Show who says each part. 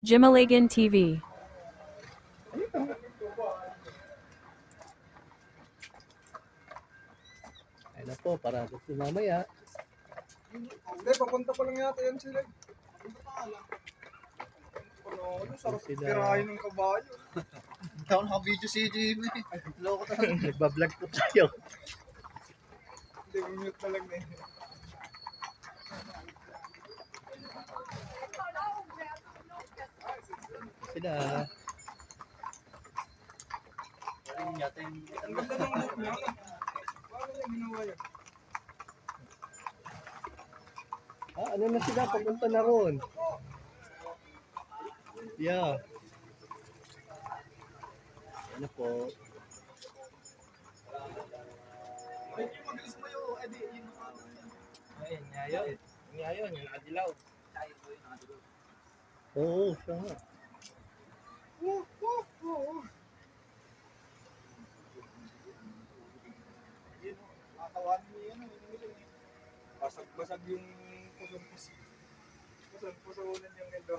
Speaker 1: Jimalagan TV.
Speaker 2: Ayun na po, para gusto mamaya.
Speaker 3: Hindi, papunta pa lang yata yan sila. Ano, sarap
Speaker 2: Sila.
Speaker 3: tirahin ng kabayo. Hindi ako naka-video si Jimmy. Loko talaga.
Speaker 2: Nagbablog po tayo.
Speaker 3: Hindi, mute na lang na yun.
Speaker 2: Sila.
Speaker 3: Ang ganda ng look niya. Paano niya ginawa yun?
Speaker 2: Ano na sila? Papunta na ron. Yeah. Ano po?
Speaker 3: Mabilis mo yun, Edi.
Speaker 4: Ayun, ngayon. Ngayon, yung nakadilaw.
Speaker 2: Oo, siya nga.
Speaker 3: Nakatawan mo yan. Basag-basag yung pusong-puso. Pusong-pusunan yung ilo.